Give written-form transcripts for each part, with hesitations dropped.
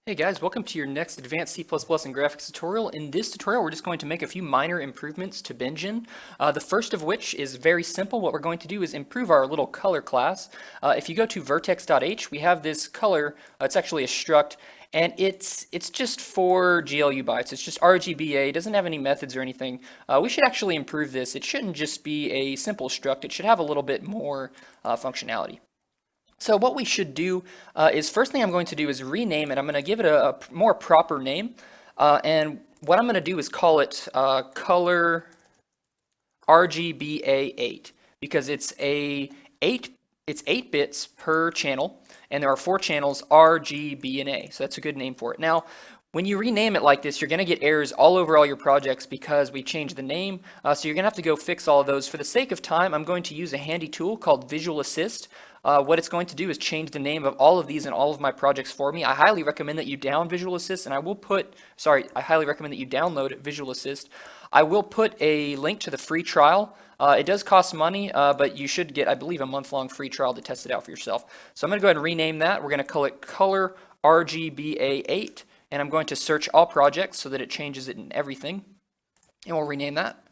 Hey guys, welcome to your next advanced C++ and graphics tutorial. In this tutorial, we're just going to make a few minor improvements to Bingen. The first of which is very simple. What we're going to do is improve our little color class. If you go to vertex.h, we have this color. It's actually a struct, and it's just for GLU bytes. It's just RGBA. It doesn't have any methods or anything. We should actually improve this. It shouldn't just be a simple struct. It should have a little bit more functionality. So what we should do is first thing I'm going to do is rename it. I'm going to give it a more proper name. And what I'm going to do is call it ColorRGBA8 because it's 8 bits per channel, and there are 4 channels R, G, B, and A. So that's a good name for it. Now, when you rename it like this, you're going to get errors all over all your projects because we changed the name. So you're going to have to go fix all of those. For the sake of time, I'm going to use a handy tool called Visual Assist. What it's going to do is change the name of all of these in all of my projects for me. I highly recommend that you download Visual Assist, and I highly recommend that you download Visual Assist. I will put a link to the free trial. It does cost money, but you should get, I believe, a month-long free trial to test it out for yourself. So I'm going to go ahead and rename that. We're going to call it ColorRGBA8, and I'm going to search all projects so that it changes it in everything. And we'll rename that.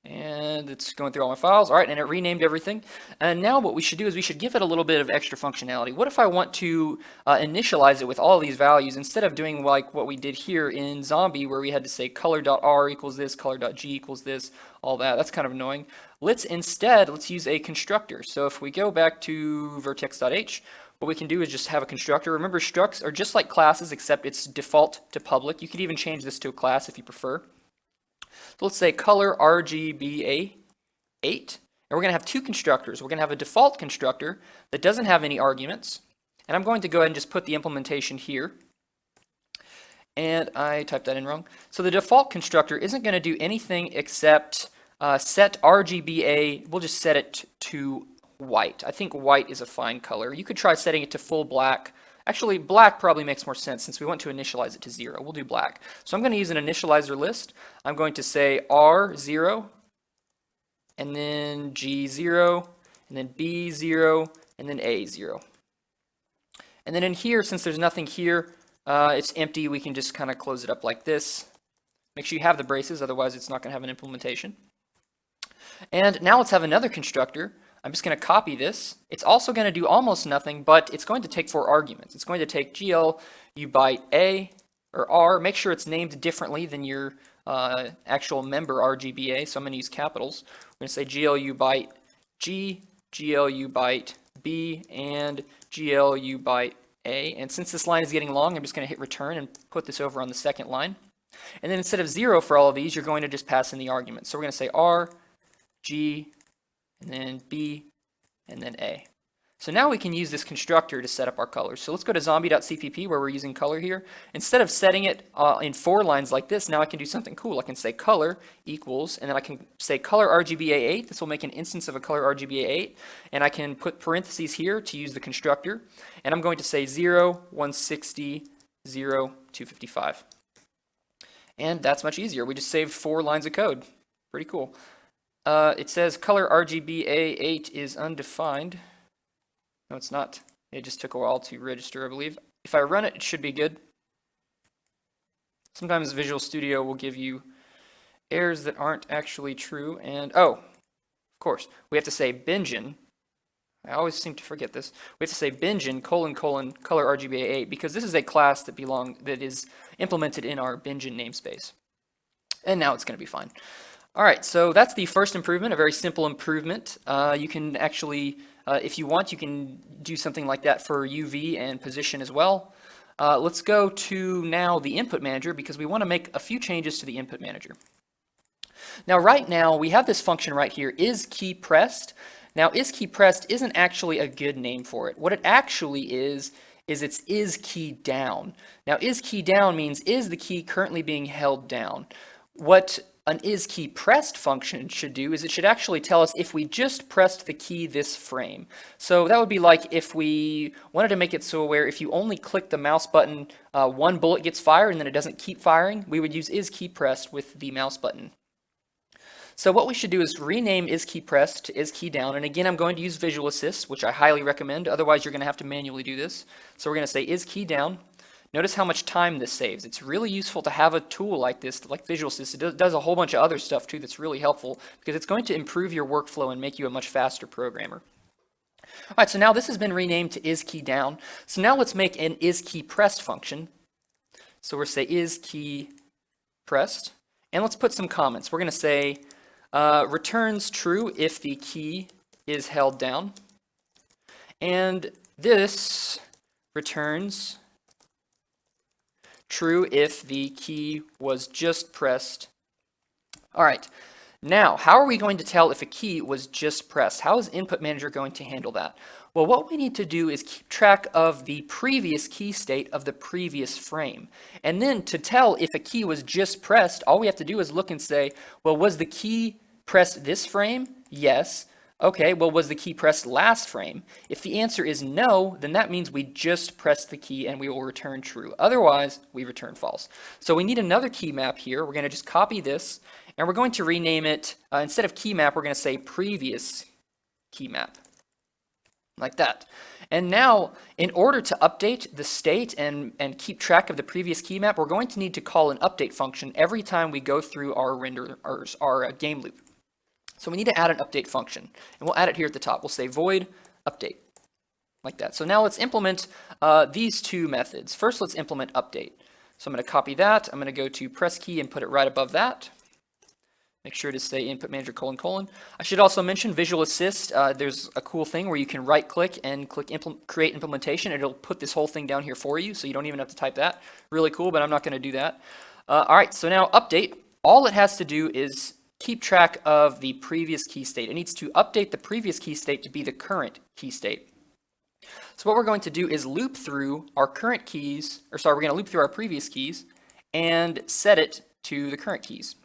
And it's going through all my files. All right, and it renamed everything. And now what we should do is we should give it a little bit of extra functionality. What if I want to initialize it with all these values instead of doing like what we did here in Zombie where we had to say color.r equals this, color.g equals this, all that. That's kind of annoying. Let's use a constructor. So if we go back to vertex.h, what we can do is just have a constructor. Remember, structs are just like classes except it's default to public. You could even change this to a class if you prefer. So let's say ColorRGBA8, and we're going to have 2 constructors. We're going to have a default constructor that doesn't have any arguments, and I'm going to go ahead and just put the implementation here. And I typed that in wrong. So the default constructor isn't going to do anything except set RGBA. We'll just set it to white. I think white is a fine color. You could try setting it to full black. Actually, black probably makes more sense since we want to initialize it to 0. We'll do black. So I'm going to use an initializer list. I'm going to say R0, and then G0, and then B0, and then A0. And then in here, since there's nothing here, it's empty, we can just kind of close it up like this. Make sure you have the braces, otherwise it's not going to have an implementation. And now let's have another constructor. I'm just going to copy this. It's also going to do almost nothing, but it's going to take 4 arguments. It's going to take GLU byte A or R. Make sure it's named differently than your actual member RGBA, so I'm going to use capitals. We're going to say GLU byte G, GLU byte B, and GLU byte A. And since this line is getting long, I'm just going to hit return and put this over on the second line. And then instead of 0 for all of these, you're going to just pass in the arguments. So we're going to say R, G, and then B, and then A. So now we can use this constructor to set up our colors. So let's go to zombie.cpp where we're using color here. Instead of setting it in 4 lines like this, now I can do something cool. I can say color equals, and then I can say ColorRGBA8. This will make an instance of a ColorRGBA8. And I can put parentheses here to use the constructor. And I'm going to say 0, 160, 0, 255. And that's much easier. We just saved 4 lines of code. Pretty cool. It says ColorRGBA8 is undefined. No, it's not. It just took a while to register, I believe. If I run it, it should be good. Sometimes Visual Studio will give you errors that aren't actually true. And, oh, of course, we have to say Bingen. I always seem to forget this. We have to say Bingen : ColorRGBA8 because this is a class that is implemented in our Bingen namespace. And now it's going to be fine. All right, so that's the first improvement, a very simple improvement. You can actually, if you want, you can do something like that for UV and position as well. Let's go to now the input manager because we want to make a few changes to the input manager. Now, right now, we have this function right here, isKeyPressed. Now, isKeyPressed isn't actually a good name for it. What it actually is it's isKeyDown. Now, isKeyDown means is the key currently being held down. What an isKeyPressed function should do is it should actually tell us if we just pressed the key this frame. So that would be like if we wanted to make it so where if you only click the mouse button, 1 bullet gets fired and then it doesn't keep firing, we would use isKeyPressed with the mouse button. So what we should do is rename isKeyPressed to isKeyDown, and again I'm going to use Visual Assist, which I highly recommend, otherwise you're going to have to manually do this. So we're going to say isKeyDown. Notice how much time this saves. It's really useful to have a tool like this, like Visual Assist. It does a whole bunch of other stuff too that's really helpful because it's going to improve your workflow and make you a much faster programmer. All right, so now this has been renamed to isKeyDown. So now let's make an isKeyPressed function. So we're going to say isKeyPressed, and let's put some comments. We're going to say returns true if the key is held down, and this returns true if the key was just pressed. All right. Now, how are we going to tell if a key was just pressed? How is Input Manager going to handle that? Well, what we need to do is keep track of the previous key state of the previous frame. And then to tell if a key was just pressed, all we have to do is look and say, well, was the key pressed this frame? Yes. Okay, well, was the key pressed last frame? If the answer is no, then that means we just pressed the key and we will return true. Otherwise, we return false. So we need another key map here. We're going to just copy this, and we're going to rename it, instead of key map, we're going to say previous key map, like that. And now, in order to update the state and keep track of the previous key map, we're going to need to call an update function every time we go through our game loop. So we need to add an update function, and we'll add it here at the top. We'll say void update, like that. So now let's implement these two methods. First, let's implement update. So I'm going to copy that. I'm going to go to press key and put it right above that. Make sure to say Input Manager : : I should also mention Visual Assist. There's a cool thing where you can right-click and click Create Implementation. It'll put this whole thing down here for you, so you don't even have to type that. Really cool, but I'm not going to do that. All right, so now update. All it has to do is keep track of the previous key state. It needs to update the previous key state to be the current key state. So what we're going to do is loop through our current keys, we're going to loop through our previous keys and set it to the current keys.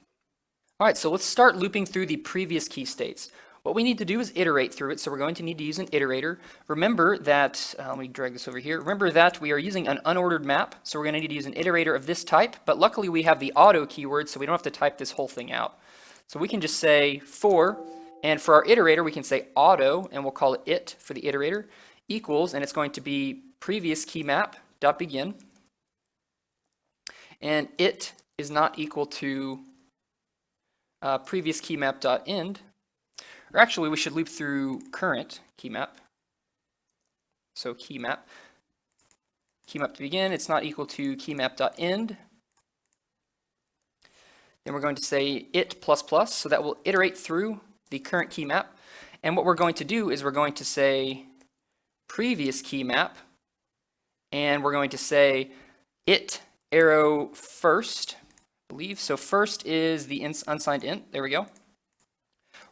All right, so let's start looping through the previous key states. What we need to do is iterate through it, so we're going to need to use an iterator. Remember that, let me drag this over here. Remember that we are using an unordered map, so we're going to need to use an iterator of this type, but luckily we have the auto keyword, so we don't have to type this whole thing out. So we can just say for, and for our iterator, we can say auto, and we'll call it for the iterator, equals, and it's going to be previous key map dot begin, and it is not equal to previous key map dot end, or actually we should loop through current key map. So key map to begin, it's not equal to key map dot end. Then we're going to say it plus plus, so that will iterate through the current key map. And what we're going to do is we're going to say previous key map, and we're going to say it arrow first, I believe. So first is the unsigned int. There we go.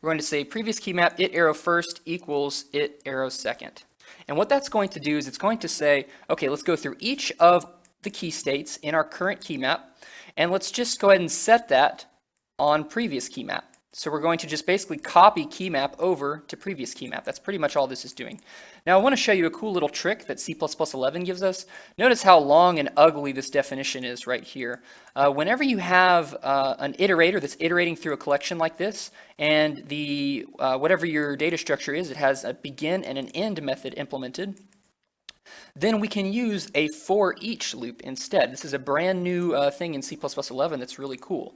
We're going to say previous key map it arrow first equals it arrow second. And what that's going to do is it's going to say, okay, let's go through each of the key states in our current key map, and let's just go ahead and set that on previous key map. So we're going to just basically copy key map over to previous key map. That's pretty much all this is doing. Now I want to show you a cool little trick that C++11 gives us. Notice how long and ugly this definition is right here. Whenever you have an iterator that's iterating through a collection like this, and the whatever your data structure is, it has a begin and an end method implemented, then we can use a for each loop instead. This is a brand new thing in C++11 that's really cool.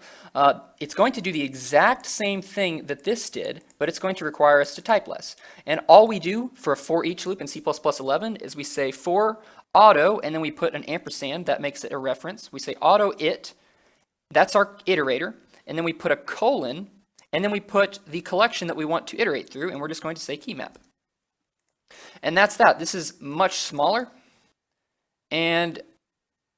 It's going to do the exact same thing that this did, but it's going to require us to type less. And all we do for a for each loop in C++11 is we say for auto, and then we put an ampersand, that makes it a reference. We say auto it, that's our iterator, and then we put a colon, and then we put the collection that we want to iterate through, and we're just going to say key map. And that's that. This is much smaller. And,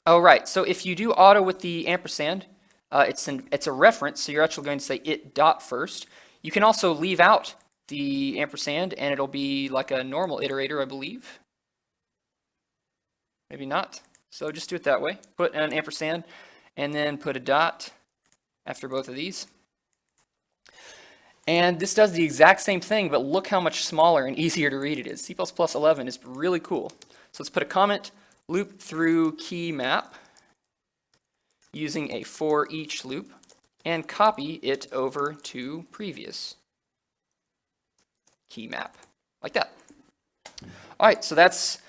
oh right, so if you do auto with the ampersand, it's a reference, so you're actually going to say it dot first. You can also leave out the ampersand, and it'll be like a normal iterator, I believe. Maybe not. So just do it that way. Put an ampersand, and then put a dot after both of these. And this does the exact same thing, but look how much smaller and easier to read it is. C++11 is really cool. So let's put a comment, loop through key map using a for each loop, and copy it over to previous key map, like that. All right, so that's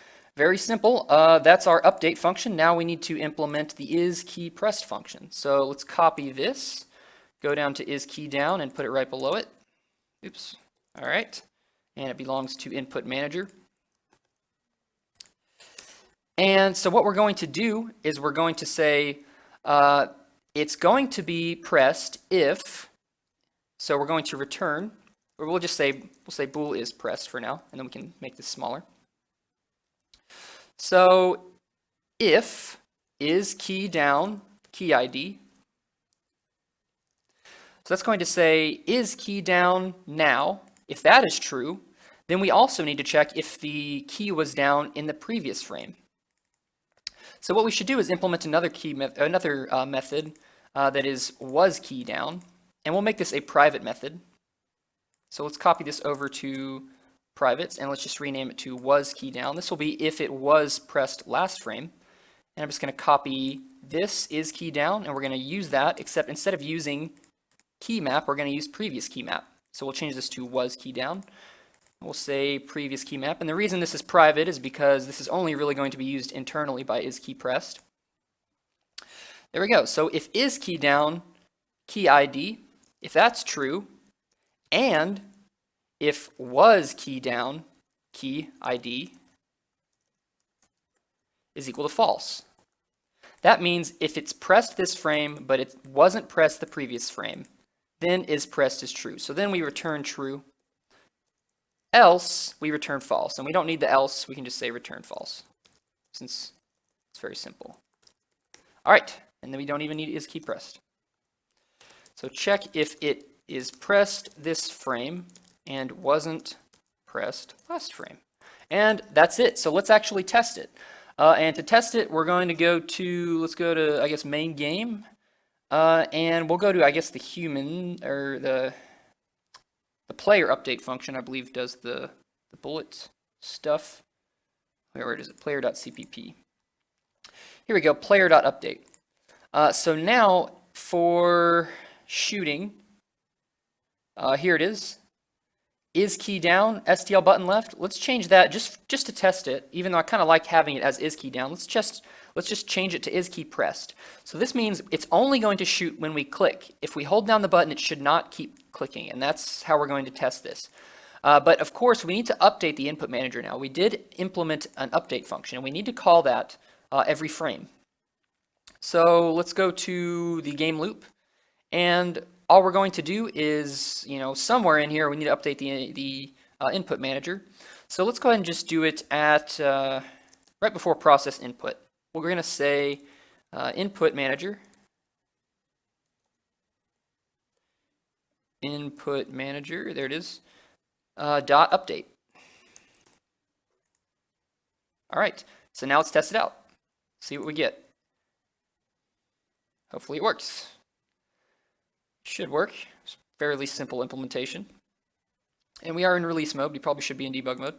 very simple. That's our update function. Now we need to implement the isKeyPressed function. So let's copy this, go down to isKeyDown and put it right below it. Oops. All right. And it belongs to Input Manager. And so what we're going to do is we're going to say it's going to be pressed if, so we're going to return, or we'll say bool is pressed for now, and then we can make this smaller. So if is key down key ID, so that's going to say is key down now. If that is true, then we also need to check if the key was down in the previous frame. So what we should do is implement another method that is wasKeyDown, and we'll make this a private method. So let's copy this over to privates, and let's just rename it to wasKeyDown. This will be if it was pressed last frame. And I'm just going to copy this isKeyDown, and we're going to use that, except instead of using key map, we're going to use previous key map. So we'll change this to wasKeyDown. We'll say previous key map, and the reason this is private is because this is only really going to be used internally by isKeyPressed. There we go. So if isKeyDown key ID, if that's true, and if wasKeyDown key ID is equal to false. That means if it's pressed this frame, but it wasn't pressed the previous frame, then isPressed is true. So then we return true. Else, we return false. And we don't need the else, we can just say return false, since it's very simple. All right, and then we don't even need isKeyPressed. So check if it is pressed this frame and wasn't pressed last frame. And that's it. So let's actually test it. And to test it, we're going to go to, let's go to, I guess, main game. And we'll go to, I guess, the human, or the player update function, I believe, does the bullet stuff. Where is it? Player.cpp. Here we go, player.update. So now for shooting, here it is. Is key down, STL button left. Let's change that just to test it, even though I kind of like having it as is key down. Let's just change it to is key pressed. So this means it's only going to shoot when we click. If we hold down the button, it should not keep clicking, and that's how we're going to test this. But of course, we need to update the input manager now. We did implement an update function, and we need to call that every frame. So let's go to the game loop, and all we're going to do is, somewhere in here we need to update the input manager. So let's go ahead and just do it at right before process input. We're going to say input manager, there it is, dot update. All right, so now let's test it out. See what we get. Hopefully it works. Should work. It's fairly simple implementation. And we are in release mode. We probably should be in debug mode.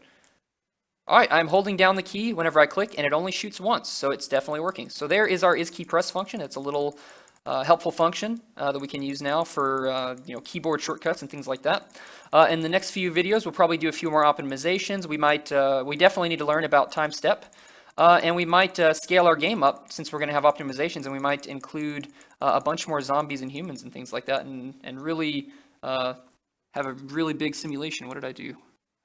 All right, I'm holding down the key whenever I click, and it only shoots once, so it's definitely working. So there is our isKeyPressed function. It's a little helpful function that we can use now for keyboard shortcuts and things like that. In the next few videos, we'll probably do a few more optimizations. We definitely need to learn about time step. And we might scale our game up since we're going to have optimizations, and we might include a bunch more zombies and humans and things like that, and really have a really big simulation. What did I do?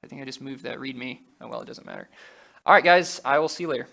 I think I just moved that readme. Oh well, it doesn't matter. All right, guys, I will see you later.